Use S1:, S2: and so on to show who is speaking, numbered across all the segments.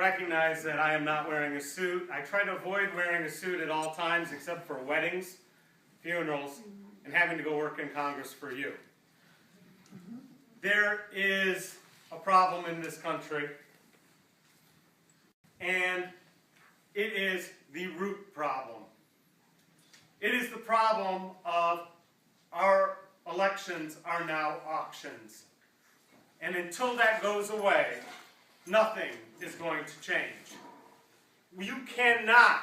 S1: recognize that I am not wearing a suit. I try to avoid wearing a suit at all times except for weddings, funerals, and having to go work in Congress for you. There is a problem in this country, and it is the root problem. It is the problem of our elections are now auctions. And until that goes away, nothing is going to change. You cannot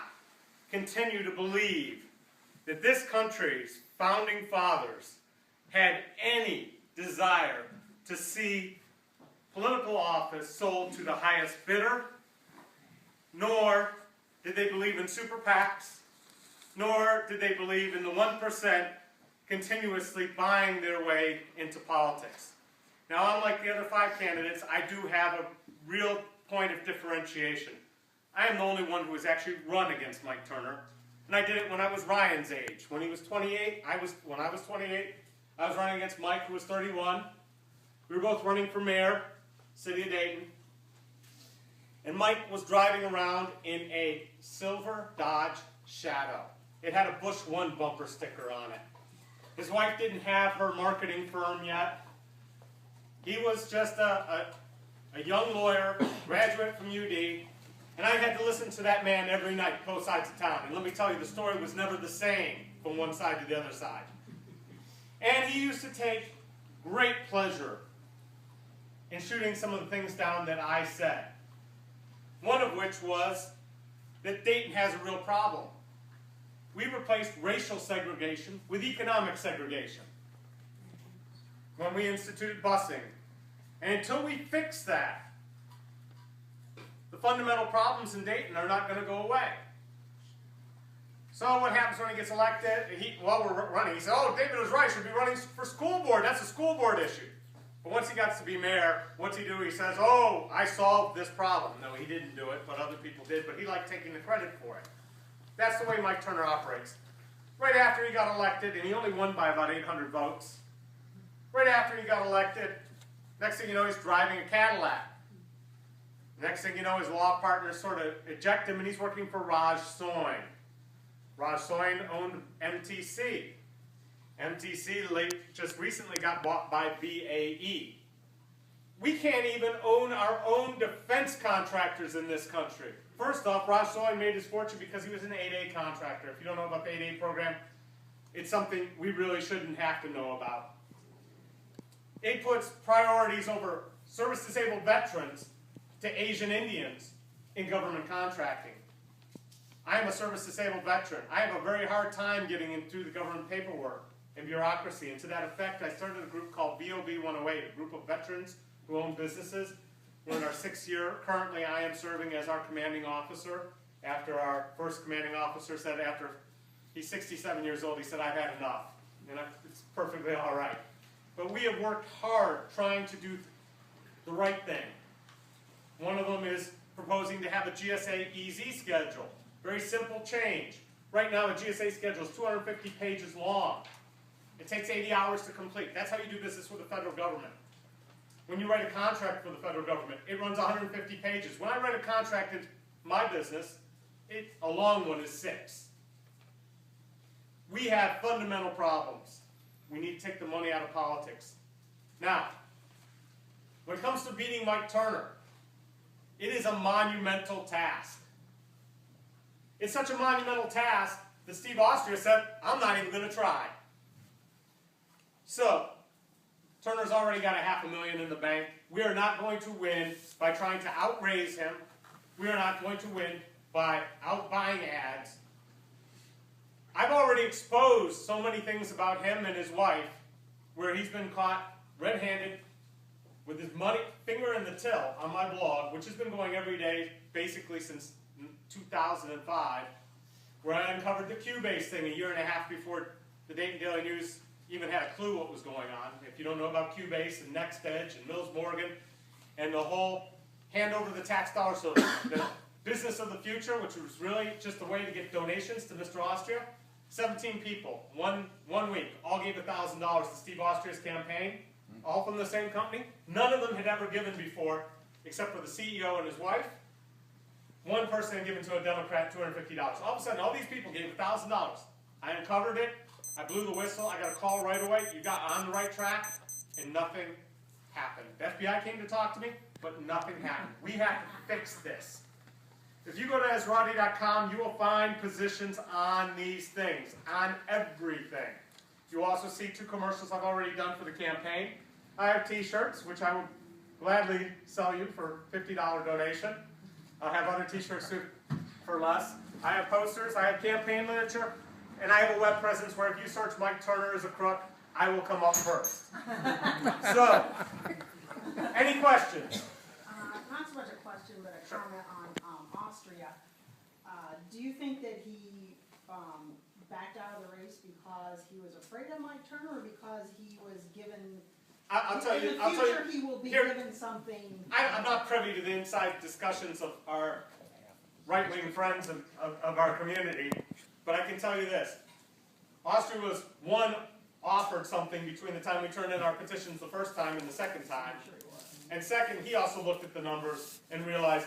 S1: continue to believe that this country's founding fathers had any desire to see political office sold to the highest bidder, nor did they believe in super PACs, nor did they believe in the 1% continuously buying their way into politics. Now, unlike the other 5 candidates, I do have a real point of differentiation. I am the only one who has actually run against Mike Turner, and I did it when I was Ryan's age. When he was 28, when I was 28, I was running against Mike, who was 31. We were both running for mayor, city of Dayton. And Mike was driving around in a silver Dodge Shadow. It had a Bush 1 bumper sticker on it. His wife didn't have her marketing firm yet. He was just a young lawyer, graduate from UD, and I had to listen to that man every night, both sides of town. And let me tell you, the story was never the same from one side to the other side. And he used to take great pleasure in shooting some of the things down that I said. One of which was that Dayton has a real problem. We replaced racial segregation with economic segregation when we instituted busing. And until we fix that, the fundamental problems in Dayton are not going to go away. So what happens when he gets elected? While we're running, he said, oh, David was right, should be running for school board. That's a school board issue. But once he got to be mayor, what's he do? He says, oh, I solved this problem. No, he didn't do it, but other people did. But he liked taking the credit for it. That's the way Mike Turner operates. Right after he got elected, and he only won by about 800 votes, right after he got elected, next thing you know, he's driving a Cadillac. Next thing you know, his law partners sort of eject him, and he's working for Raj Soin. Raj Soin owned MTC. MTC just recently got bought by BAE. We can't even own our own defense contractors in this country. First off, Raj Soin made his fortune because he was an 8A contractor. If you don't know about the 8A program, it's something we really shouldn't have to know about. It puts priorities over service-disabled veterans to Asian Indians in government contracting. I am a service-disabled veteran. I have a very hard time getting into the government paperwork and bureaucracy, and to that effect, I started a group called VOB 108, a group of veterans who own businesses. We're in our 6th year. Currently, I am serving as our commanding officer. After our first commanding officer said after he's 67 years old, he said, I've had enough. And it's perfectly all right. But we have worked hard trying to do the right thing. One of them is proposing to have a GSA EZ schedule. Very simple change. Right now, a GSA schedule is 250 pages long. It takes 80 hours to complete. That's how you do business with the federal government. When you write a contract for the federal government, it runs 150 pages. When I write a contract in my business, a long one is 6. We have fundamental problems. We need to take the money out of politics. Now, when it comes to beating Mike Turner, it is a monumental task. It's such a monumental task that Steve Austria said, I'm not even going to try. So, Turner's already got $500,000 in the bank. We are not going to win by trying to outraise him. We are not going to win by outbuying ads. I've already exposed so many things about him and his wife where he's been caught red-handed with his finger in the till on my blog, which has been going every day basically since 2005, where I uncovered the Cubase thing a year and a half before the Dayton Daily News even had a clue what was going on. If you don't know about Cubase and NextEdge and Mills Morgan and the whole hand over the tax dollar, so the business of the future, which was really just a way to get donations to Mr. Austria, 17 people, one week, all gave $1,000 to Steve Austria's campaign, all from the same company. None of them had ever given before, except for the CEO and his wife. one person had given to a Democrat $250. All of a sudden, all these people gave $1,000. I uncovered it. I blew the whistle. I got a call right away. You got on the right track, and nothing happened. The FBI came to talk to me, but nothing happened. We have to fix this. If you go to Esrati.com, you will find positions on these things, on everything. You also see 2 commercials I've already done for the campaign. I have t-shirts, which I will gladly sell you for a $50 donation. I'll have other t-shirts for less. I have posters, I have campaign literature, and I have a web presence where if you search Mike Turner as a crook, I will come up first. So, any questions?
S2: Not so much a question, but a comment on Austria. Do you think that he backed out of the race because he was afraid of Mike Turner, or because he was given?
S1: I'll tell you.
S2: In the future, he will be given something.
S1: I'm not privy to the inside discussions of our right-wing friends of our community, but I can tell you this: Austria was offered something between the time we turned in our petitions the first time and the second time. And second, he also looked at the numbers and realized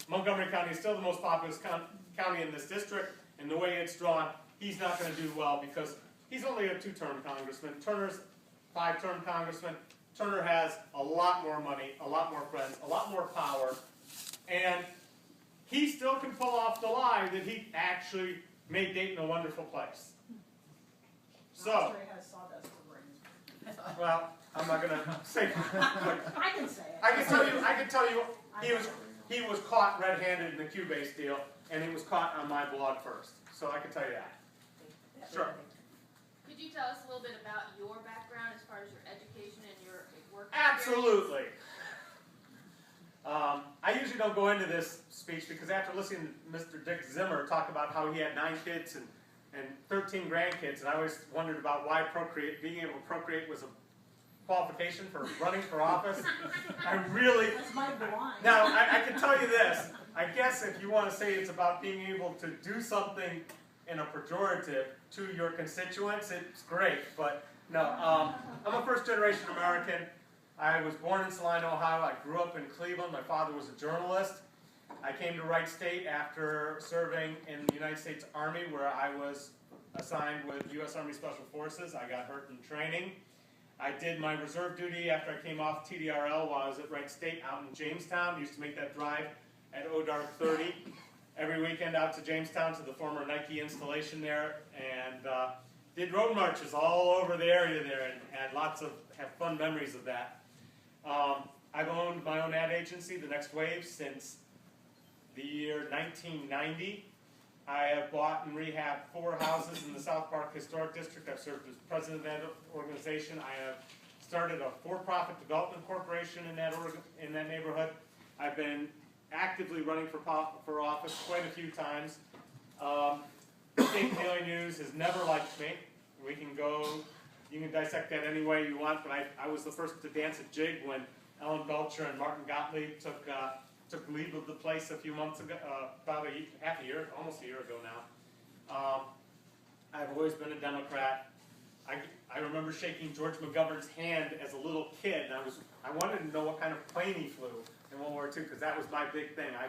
S1: Montgomery County is still the most populous county in this district, and the way it's drawn, he's not going to do well because he's only a 2-term congressman. Turner's 5-term congressman. Turner has a lot more money, a lot more friends, a lot more power, and he still can pull off the lie that he actually made Dayton a wonderful place. So,
S2: Austria has sawdust for brains.
S1: well, I'm not going to say.
S2: I can say it.
S1: I can tell you, he was caught red-handed in the Q-base deal, and he was caught on my blog first. So I can tell you that. Sure.
S3: Could you tell us a little bit about your background as far as your education and your work?
S1: Absolutely. I usually don't go into this speech because after listening to Mr. Dick Zimmer talk about how he had 9 kids and 13 grandkids, and I always wondered about why being able to procreate was a qualification for running for office. I really.
S2: That's my blind.
S1: Now, I can tell you this. I guess if you want to say it's about being able to do something in a pejorative to your constituents, it's great. But no, I'm a first-generation American. I was born in Salina, Ohio. I grew up in Cleveland. My father was a journalist. I came to Wright State after serving in the United States Army, where I was assigned with U.S. Army Special Forces. I got hurt in training. I did my reserve duty after I came off TDRL while I was at Wright State out in Jamestown. Used to make that drive at ODARK 30 every weekend out to Jamestown to the former Nike installation there, and did road marches all over the area there and have fun memories of that. I've owned my own ad agency, The Next Wave, since the year 1990. I have bought and rehabbed 4 houses in the South Park Historic District. I've served as president of that organization. I have started a for-profit development corporation in that neighborhood. I've been actively running for office quite a few times. State Daily News has never liked me. You can dissect that any way you want, but I was the first to dance a jig when Ellen Belcher and Martin Gottlieb took leave of the place a few months ago, about half a year, almost a year ago now. I've always been a Democrat. I remember shaking George McGovern's hand as a little kid, and I wanted to know what kind of plane he flew in World War II, because that was my big thing. I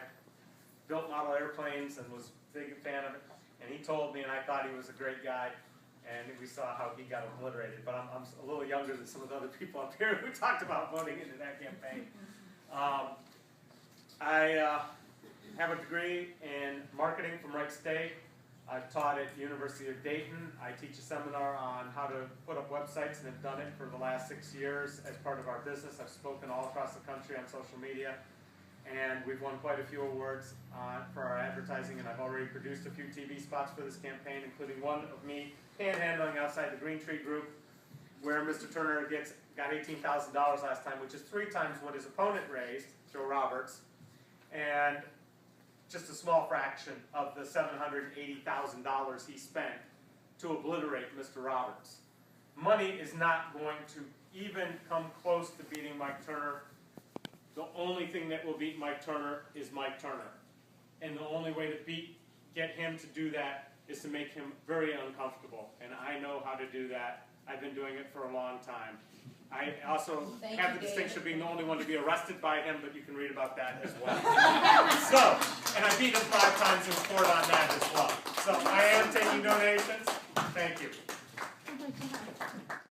S1: built model airplanes and was a big fan of it, and he told me, and I thought he was a great guy, and we saw how he got obliterated. But I'm a little younger than some of the other people up here who talked about voting into that campaign. I have a degree in marketing from Wright State. I've taught at the University of Dayton. I teach a seminar on how to put up websites and have done it for the last 6 years as part of our business. I've spoken all across the country on social media, and we've won quite a few awards for our advertising, and I've already produced a few TV spots for this campaign, including one of me panhandling outside the Green Tree Group, where Mr. Turner got $18,000 last time, which is 3 times what his opponent raised, Joe Roberts, and just a small fraction of the $780,000 he spent to obliterate Mr. Roberts. Money is not going to even come close to beating Mike Turner. The only thing that will beat Mike Turner is Mike Turner. And the only way to get him to do that is to make him very uncomfortable. And I know how to do that. I've been doing it for a long time. I also have the distinction of being the only one to be arrested by him, but you can read about that as well. So, and I've beat him 5 times in court on that as well. So I am taking donations. Thank you.
S4: I'd like to have